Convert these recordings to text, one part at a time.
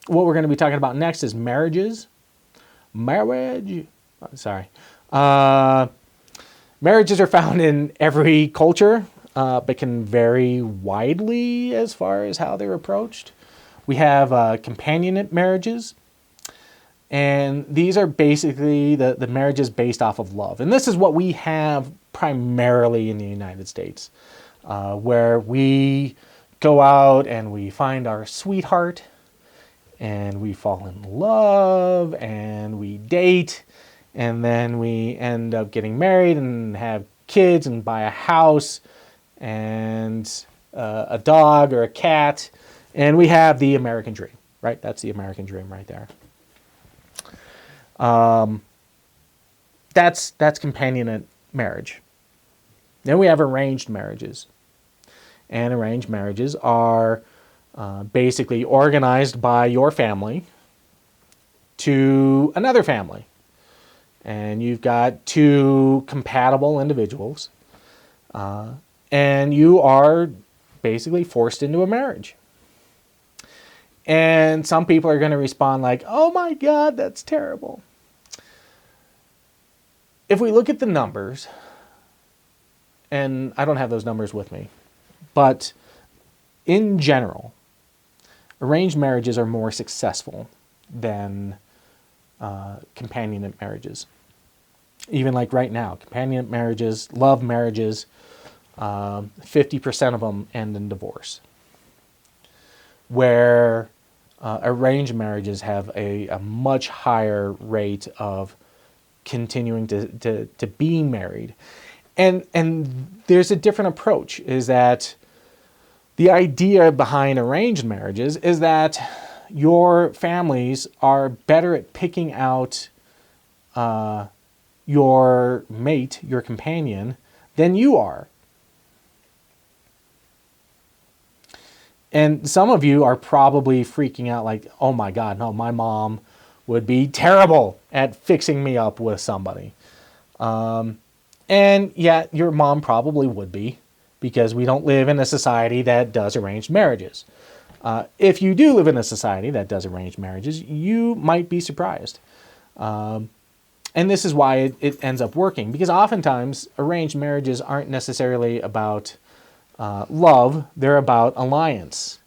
What we're going to be talking about next is marriages. Marriage. Sorry. Marriages are found in every culture, but can vary widely as far as how they're approached. We have companionate marriages, and these are basically the marriages based off of love. And this is what we have primarily in the United States, where we go out and we find our sweetheart, and we fall in love, and we date, and then we end up getting married and have kids and buy a house and a dog or a cat, and we have the American dream, right? That's the American dream right there. That's companionate marriage. Then we have arranged marriages. And arranged marriages are basically organized by your family to another family. And you've got two compatible individuals. And you are basically forced into a marriage. And some people are going to respond like, oh my God, that's terrible. If we look at the numbers, and I don't have those numbers with me, but in general, arranged marriages are more successful than companionate marriages. Even like right now, companionate marriages, love marriages, 50% of them end in divorce. Where arranged marriages have a much higher rate of continuing to being married. And there's a different approach, is that the idea behind arranged marriages is that your families are better at picking out your mate, your companion, than you are. And some of you are probably freaking out like, oh my God, no, my mom would be terrible at fixing me up with somebody. And yeah, your mom probably would be, because we don't live in a society that does arranged marriages. If you do live in a society that does arranged marriages, you might be surprised. And this is why it ends up working, because oftentimes arranged marriages aren't necessarily about love, they're about alliance.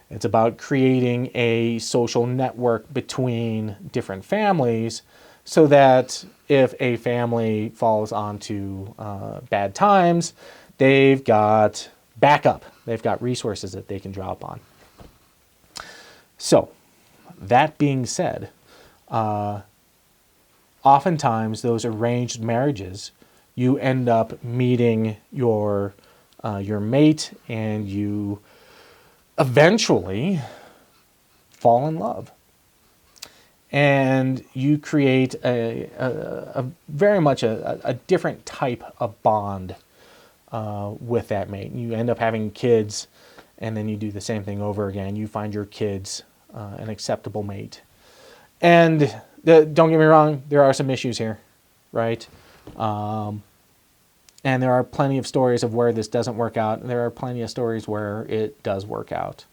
It's about creating a social network between different families so that if a family falls onto bad times, they've got backup. They've got resources that they can draw upon. So, that being said, oftentimes those arranged marriages, you end up meeting your mate, and you eventually fall in love, and you create a very much a different type of bond with that mate. You end up having kids, and then you do the same thing over again. You find your kids an acceptable mate, and don't get me wrong, there are some issues here, right? And there are plenty of stories of where this doesn't work out. There are plenty of stories where it does work out.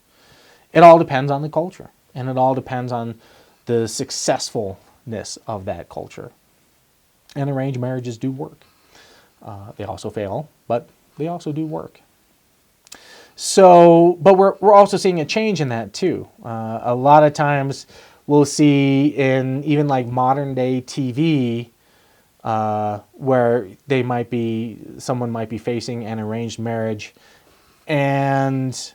It all depends on the culture, and it all depends on the successfulness of that culture. And arranged marriages do work. They also fail, but they also do work. So, but we're also seeing a change in that too. A lot of times we'll see in even like modern day TV, where someone might be facing an arranged marriage, and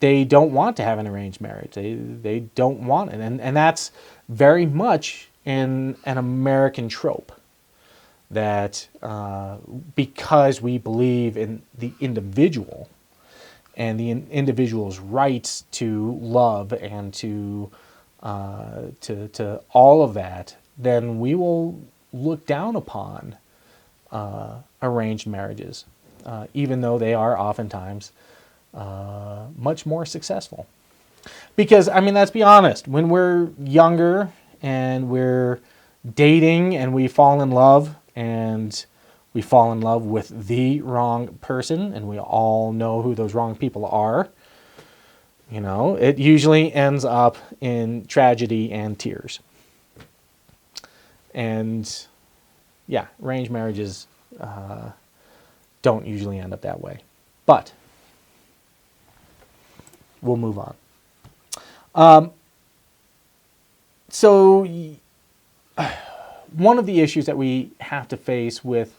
they don't want to have an arranged marriage. They don't want it. And that's very much in an American trope, that because we believe in the individual and the individual's rights to love and to all of that, then we will look down upon arranged marriages, even though they are oftentimes much more successful. Because, I mean, let's be honest, when we're younger and we're dating and we fall in love, and we fall in love with the wrong person, and we all know who those wrong people are, it usually ends up in tragedy and tears. And yeah, arranged marriages don't usually end up that way. But we'll move on. So one of the issues that we have to face with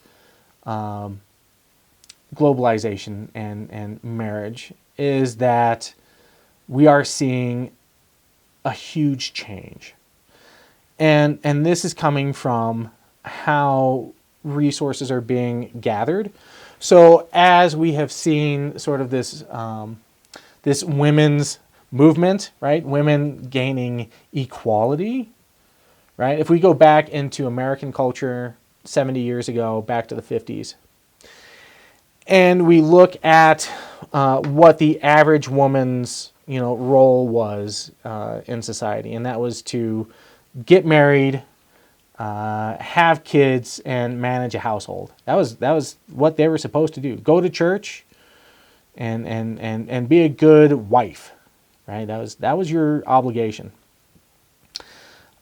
globalization and marriage is that we are seeing a huge change. And this is coming from how resources are being gathered. So as we have seen sort of this this women's movement, right? Women gaining equality, right? If we go back into American culture 70 years ago, back to the 50s, and we look at what the average woman's role was in society, and that was to get married, have kids, and manage a household. That was what they were supposed to do. Go to church, and be a good wife, right? That was your obligation.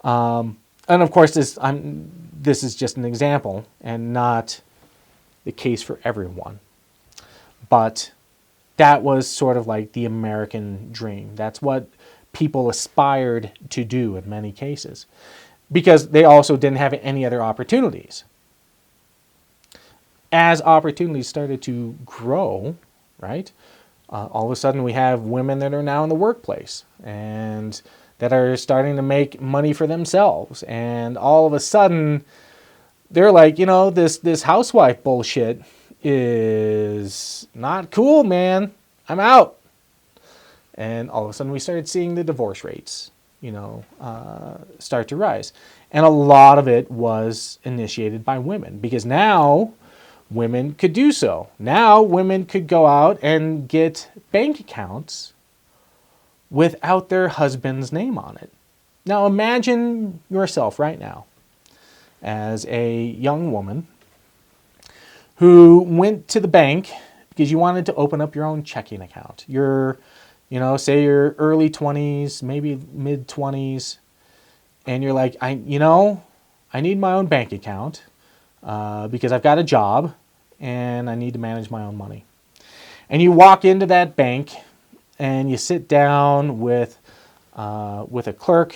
And of course, this is just an example, and not the case for everyone. But that was sort of like the American dream. That's what people aspired to do in many cases, because they also didn't have any other opportunities. As opportunities started to grow, right, all of a sudden we have women that are now in the workplace and that are starting to make money for themselves. And all of a sudden they're like, this housewife bullshit is not cool, man. I'm out. And all of a sudden we started seeing the divorce rates, start to rise. And a lot of it was initiated by women, because now women could do so. Now women could go out and get bank accounts without their husband's name on it. Now imagine yourself right now as a young woman who went to the bank because you wanted to open up your own checking account. You're, say you're early 20s, maybe mid 20s, and you're like, I need my own bank account because I've got a job and I need to manage my own money. And you walk into that bank and you sit down with a clerk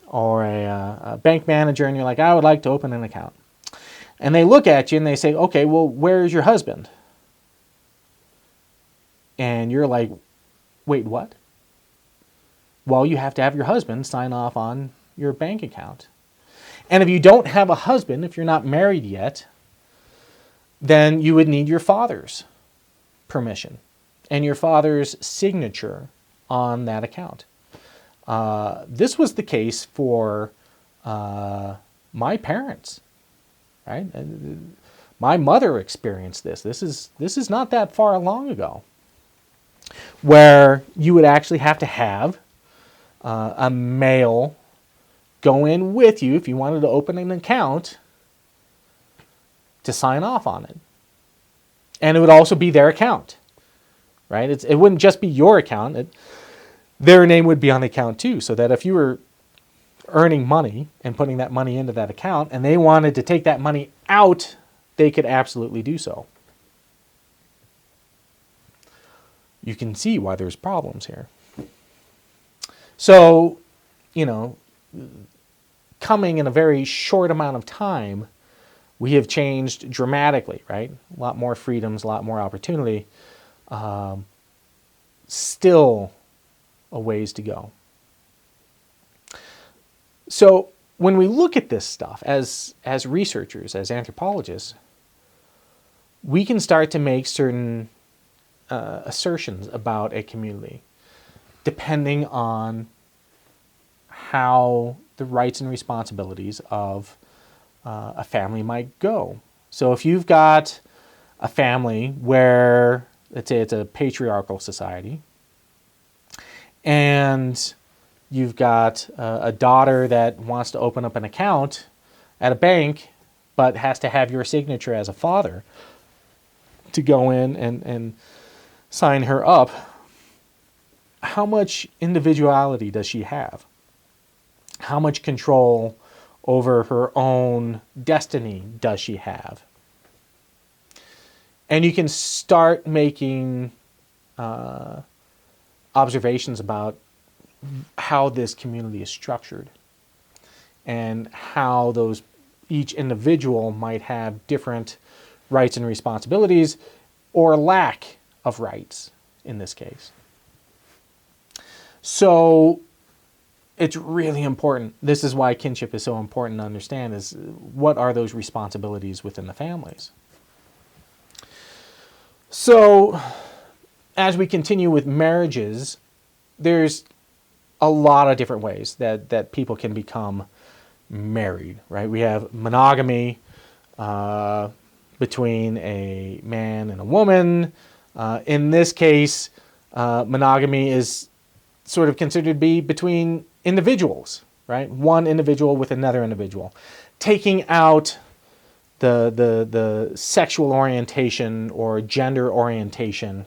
or a bank manager, and you're like, I would like to open an account. And they look at you and they say, okay, well, where's your husband? And you're like, wait, what? Well, you have to have your husband sign off on your bank account. And if you don't have a husband, if you're not married yet, then you would need your father's permission and your father's signature on that account. This was the case for my parents, right? My mother experienced this. This is not that far long ago, where you would actually have to have a male go in with you if you wanted to open an account to sign off on it. And it would also be their account, right? It wouldn't just be your account. Their name would be on the account too, so that if you were earning money and putting that money into that account and they wanted to take that money out, they could absolutely do so. You can see why there's problems here. So, coming in a very short amount of time, we have changed dramatically, right? A lot more freedoms, a lot more opportunity. Still a ways to go. So when we look at this stuff as researchers, as anthropologists, we can start to make certain assertions about a community, depending on how the rights and responsibilities of a family might go. So if you've got a family where, let's say it's a patriarchal society, and you've got a daughter that wants to open up an account at a bank, but has to have your signature as a father to go in and sign her up, how much individuality does she have? How much control over her own destiny does she have? And you can start making observations about how this community is structured and how each individual might have different rights and responsibilities, or lack of rights in this case. So it's really important. This is why kinship is so important to understand, is what are those responsibilities within the families. So as we continue with marriages, there's a lot of different ways that people can become married, right? We have monogamy between a man and a woman. In this case, monogamy is sort of considered to be between individuals, right? One individual with another individual, taking out the sexual orientation or gender orientation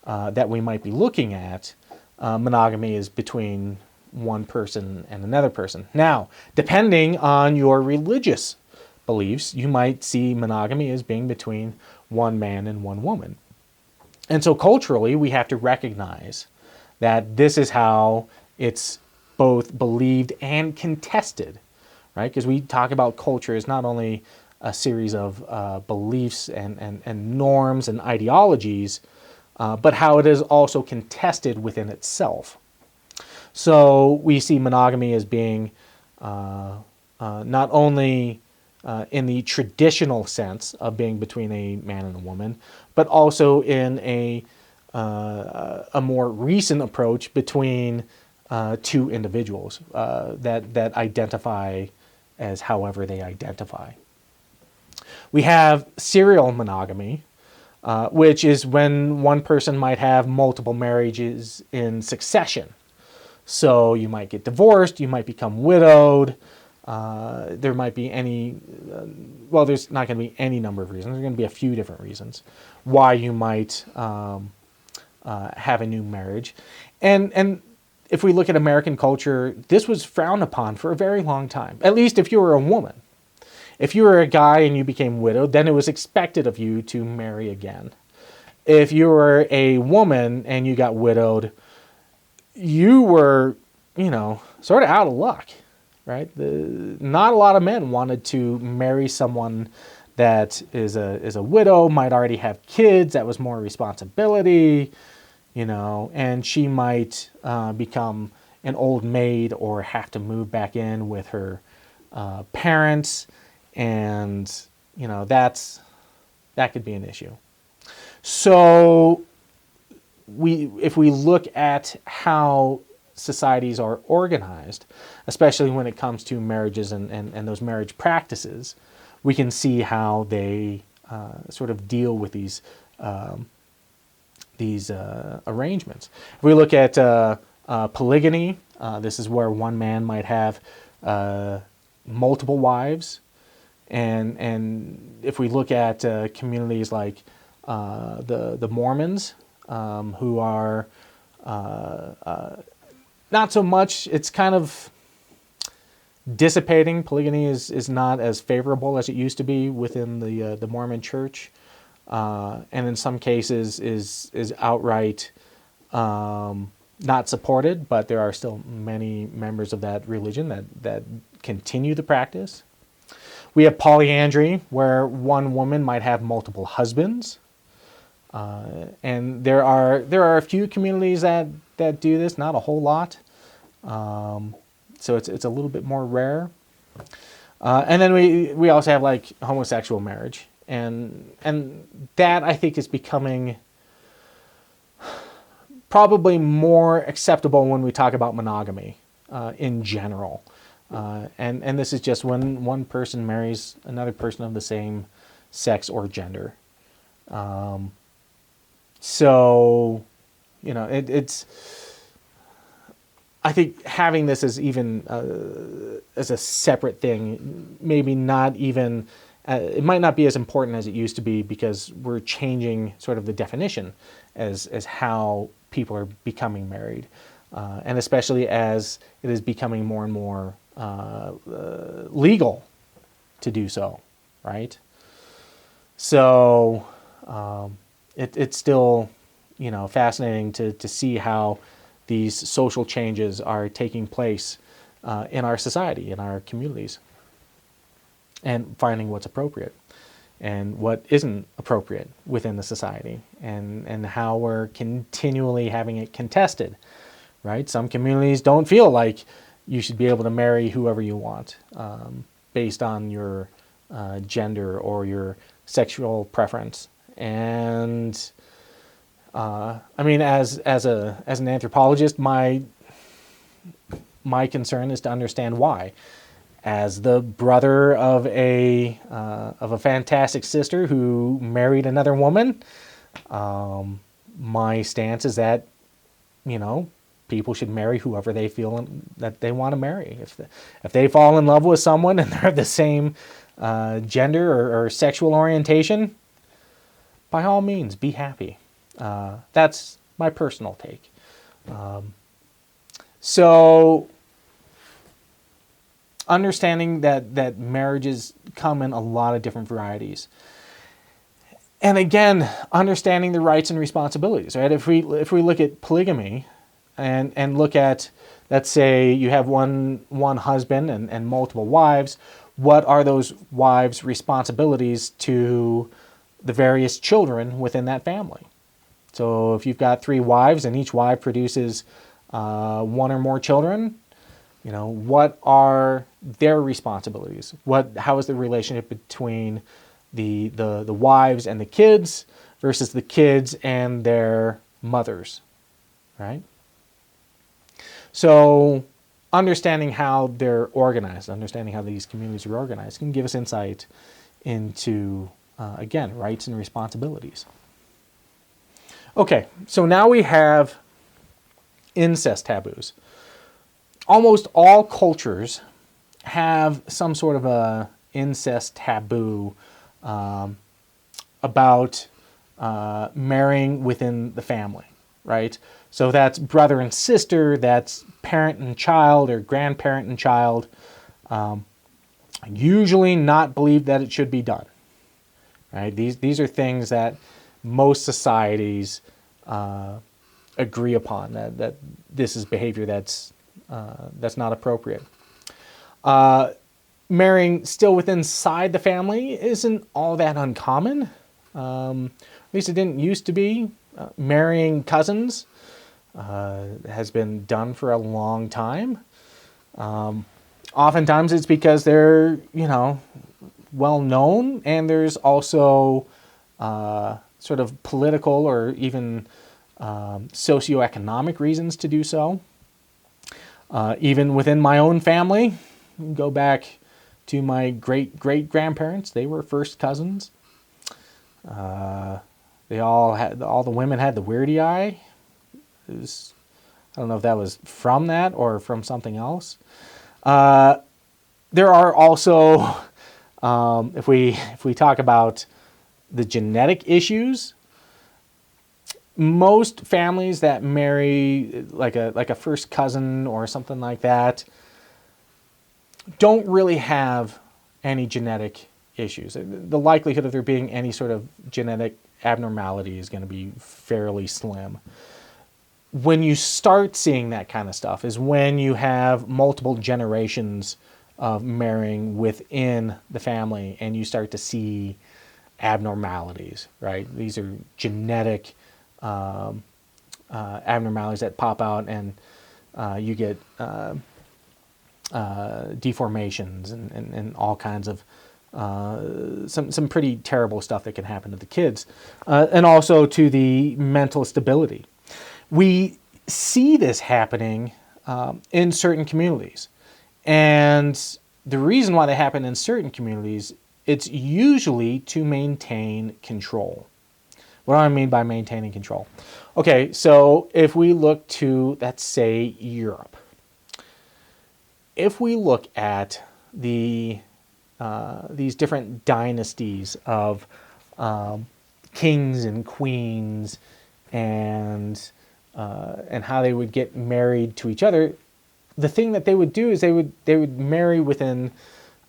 that we might be looking at. Monogamy is between one person and another person. Now, depending on your religious beliefs, you might see monogamy as being between one man and one woman. And so culturally, we have to recognize that this is how it's both believed and contested, right? Because we talk about culture as not only a series of beliefs and norms and ideologies, but how it is also contested within itself. So we see monogamy as being not only in the traditional sense of being between a man and a woman, but also in a more recent approach between two individuals that identify as however they identify. We have serial monogamy, which is when one person might have multiple marriages in succession. So you might get divorced, you might become widowed, there might be there's not going to be any number of reasons. There's going to be a few different reasons why you might have a new marriage. And if we look at American culture, this was frowned upon for a very long time, at least if you were a woman. If you were a guy and you became widowed, then it was expected of you to marry again. If you were a woman and you got widowed, you were, sort of out of luck, right? Not a lot of men wanted to marry someone that is a widow, might already have kids, that was more responsibility, and she might become an old maid or have to move back in with her parents, and that could be an issue. So if we look at how societies are organized, especially when it comes to marriages and those marriage practices, we can see how they sort of deal with these arrangements. If we look at polygamy, this is where one man might have multiple wives. And if we look at communities like the Mormons, who are not so much, it's kind of dissipating. Polygamy is not as favorable as it used to be within the Mormon church, and in some cases is outright not supported, but there are still many members of that religion that continue the practice. We have polyandry, where one woman might have multiple husbands, and there are a few communities that do this, not a whole lot. So it's a little bit more rare. And then we also have like homosexual marriage, and that I think is becoming probably more acceptable when we talk about monogamy in general. And this is just when one person marries another person of the same sex or gender. So, it's. I think having this as even as a separate thing, maybe not even it might not be as important as it used to be because we're changing sort of the definition as how people are becoming married, and especially as it is becoming more and more legal to do so, right? So it's still, fascinating to see how these social changes are taking place in our society, in our communities, and finding what's appropriate and what isn't appropriate within the society, and how we're continually having it contested, right? Some communities don't feel like you should be able to marry whoever you want based on your gender or your sexual preference. And I mean, as an anthropologist, my concern is to understand why. As the brother of a fantastic sister who married another woman, my stance is that people should marry whoever they feel that they want to marry. If they fall in love with someone and they're the same gender or sexual orientation, by all means, be happy. That's my personal take. So understanding that marriages come in a lot of different varieties. And again, understanding the rights and responsibilities, right? If we look at polygamy and look at, let's say you have one husband and multiple wives, what are those wives' responsibilities to the various children within that family? So if you've got 3 wives and each wife produces 1 or more children, what are their responsibilities? How is the relationship between the wives and the kids versus the kids and their mothers, right? So understanding how they're organized, understanding how these communities are organized can give us insight into, again, rights and responsibilities. Okay, so now we have incest taboos. Almost all cultures have some sort of a incest taboo about marrying within the family, right? So that's brother and sister, that's parent and child or grandparent and child. Usually not believe that it should be done, right? These are things that most societies agree upon, that this is behavior that's not appropriate. Marrying still within inside the family isn't all that uncommon. At least it didn't used to be. Marrying cousins has been done for a long time. Oftentimes it's because they're, well known, and there's also sort of political or even socioeconomic reasons to do so. Even within my own family, go back to my great-great-grandparents, they were first cousins. All the women had the weirdy eye. I don't know if that was from that or from something else. There are also, if we talk about the genetic issues, most families that marry like a first cousin or something like that don't really have any genetic issues. The likelihood of there being any sort of genetic abnormality is going to be fairly slim. When you start seeing that kind of stuff is when you have multiple generations of marrying within the family and you start to see abnormalities, right? These are genetic abnormalities that pop out, and you get deformations and all kinds of some pretty terrible stuff that can happen to the kids, and also to the mental stability. We see this happening in certain communities, and the reason why they happen in certain communities, it's usually to maintain control. What do I mean by maintaining control? Okay, so if we look to, let's say, Europe. If we look at the these different dynasties of kings and queens, and how they would get married to each other. The thing that they would do is they would marry within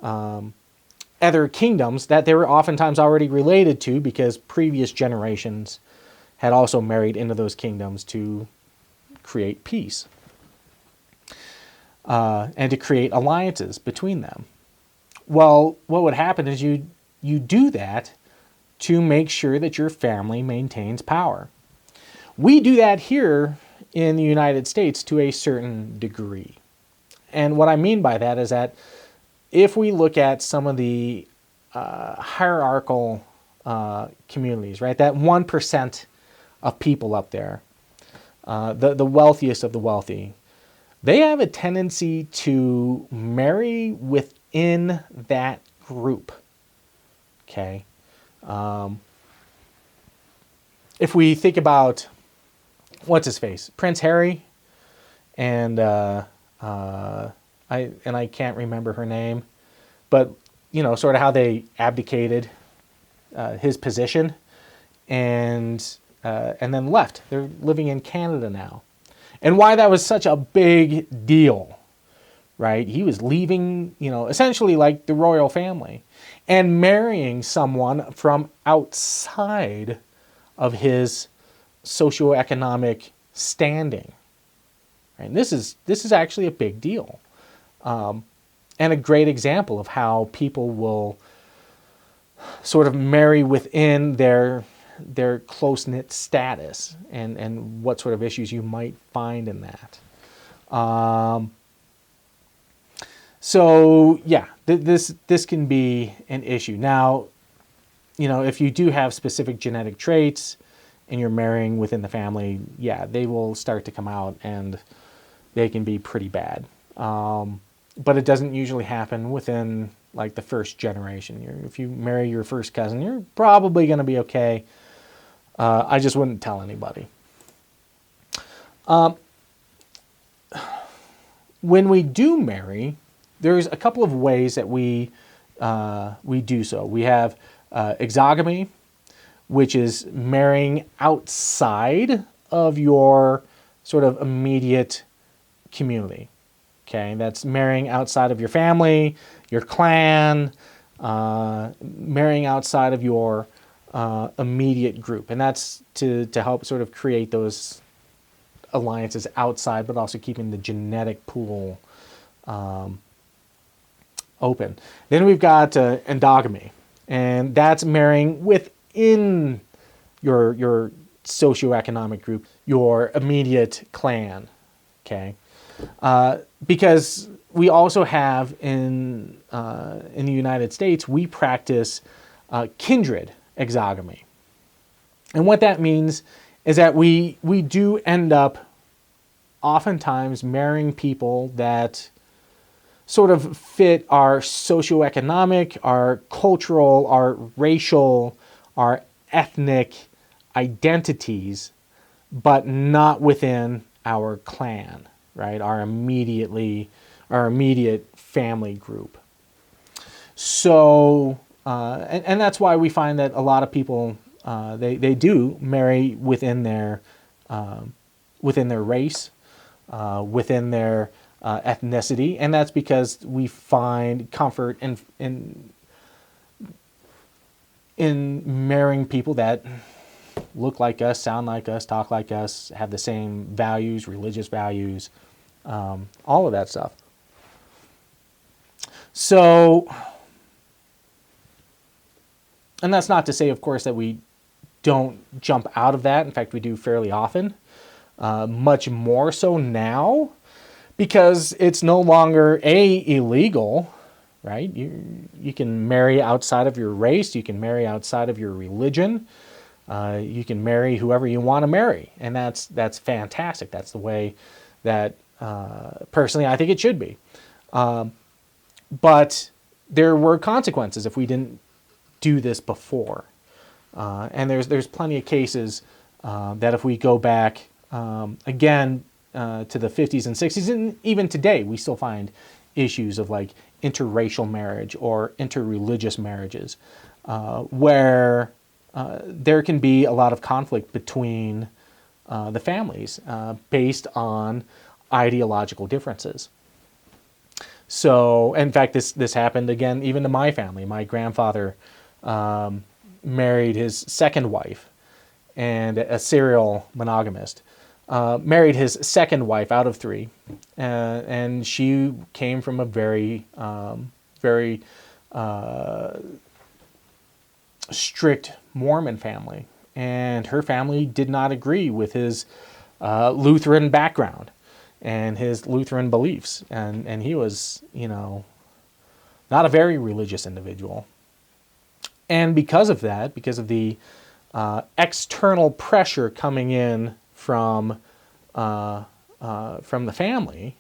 other kingdoms that they were oftentimes already related to, because previous generations had also married into those kingdoms to create peace and to create alliances between them. Well, what would happen is you do that to make sure that your family maintains power. We do that here in the United States to a certain degree. And what I mean by that is that if we look at some of the hierarchical communities, right, that 1% of people up there, the wealthiest of the wealthy, they have a tendency to marry within that group. Okay. If we think about, what's his face, Prince Harry, and I can't remember her name, but sort of how they abdicated his position and then left. They're living in Canada now. And why that was such a big deal, right? He was leaving, essentially like the royal family and marrying someone from outside of his socioeconomic standing. And this is actually a big deal. And a great example of how people will sort of marry within their close-knit status, and what sort of issues you might find in that. So yeah, this can be an issue. Now, if you do have specific genetic traits and you're marrying within the family, yeah, they will start to come out and they can be pretty bad. But it doesn't usually happen within like the first generation. If you marry your first cousin, you're probably going to be okay. I just wouldn't tell anybody. When we do marry, there's a couple of ways that we do so. We have exogamy, which is marrying outside of your sort of immediate community. Okay, that's marrying outside of your family, your clan, marrying outside of your immediate group. And that's to help sort of create those alliances outside, but also keeping the genetic pool open. Then we've got endogamy, and that's marrying within your socioeconomic group, your immediate clan. Okay. Because we also have in the United States, we practice kindred exogamy. And what that means is that we do end up oftentimes marrying people that sort of fit our socioeconomic, our cultural, our racial, our ethnic identities, but not within our clan. Right, our immediate family group. So, and that's why we find that a lot of people they do marry within their race, within their ethnicity, and that's because we find comfort in marrying people that look like us, sound like us, talk like us, have the same values, religious values, all of that stuff. So, and that's not to say, of course, that we don't jump out of that. In fact, we do fairly often, much more so now, because it's no longer illegal, right? You can marry outside of your race, you can marry outside of your religion. You can marry whoever you want to marry, and that's fantastic. That's the way that personally I think it should be. But there were consequences if we didn't do this before, and there's plenty of cases that if we go back again to the 50s and 60s, and even today we still find issues of like interracial marriage or interreligious marriages, where there can be a lot of conflict between the families based on ideological differences. So, in fact, this happened again even to my family. My grandfather married his second wife, and a serial monogamist. Married his second wife out of three, and she came from a very, very strict Mormon family, and her family did not agree with his Lutheran background and his Lutheran beliefs, and he was, not a very religious individual. And because of that, because of the external pressure coming in from the family,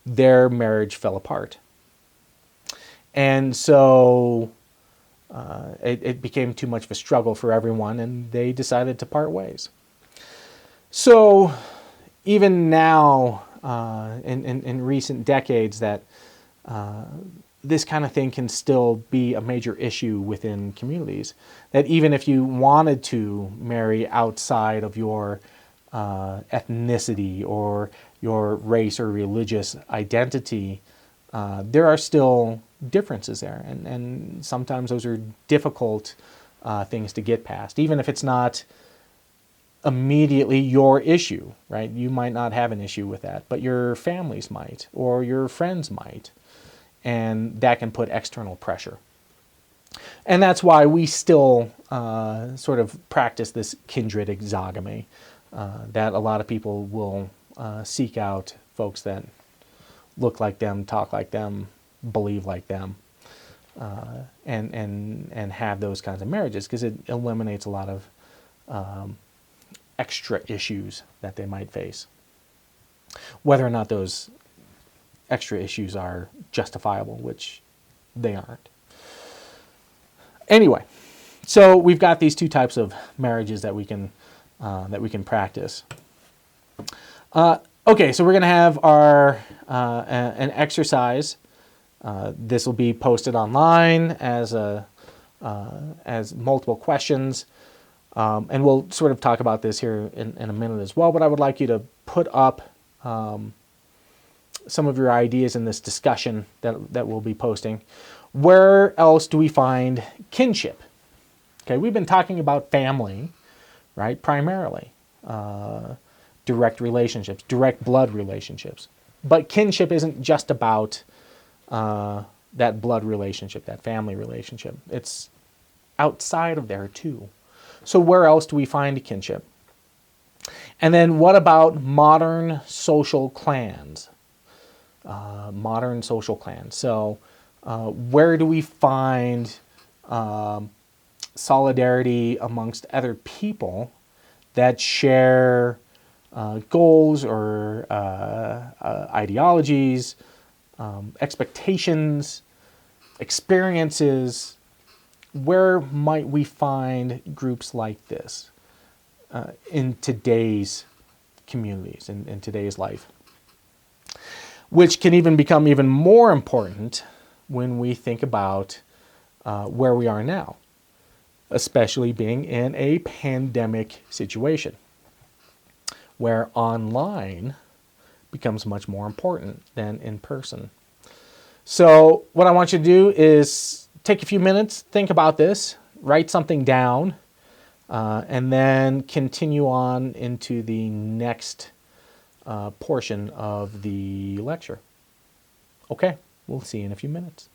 their marriage fell apart. And so it became too much of a struggle for everyone, and they decided to part ways. So even now, in recent decades, that this kind of thing can still be a major issue within communities. That even if you wanted to marry outside of your ethnicity or your race or religious identity, there are still differences there. And sometimes those are difficult things to get past, even if it's not immediately your issue, right? You might not have an issue with that, but your families might, or your friends might. And that can put external pressure. And that's why we still sort of practice this kindred exogamy, that a lot of people will seek out folks that look like them, talk like them, believe like them, and have those kinds of marriages, because it eliminates a lot of extra issues that they might face. Whether or not those extra issues are justifiable, which they aren't. Anyway, so we've got these two types of marriages that we can practice. Okay, so we're going to have our an exercise. This will be posted online as multiple questions, and we'll sort of talk about this here in a minute as well. But I would like you to put up some of your ideas in this discussion that we'll be posting. Where else do we find kinship? Okay, we've been talking about family, right, primarily. Direct relationships, direct blood relationships. But kinship isn't just about that blood relationship, that family relationship. It's outside of there too. So where else do we find kinship? And then what about modern social clans? Modern social clans. So where do we find solidarity amongst other people that share goals or ideologies, expectations, experiences? Where might we find groups like this in today's communities, in today's life? Which can even become even more important when we think about where we are now, especially being in a pandemic situation, where online becomes much more important than in person. So what I want you to do is take a few minutes, think about this, write something down, and then continue on into the next portion of the lecture. Okay, we'll see you in a few minutes.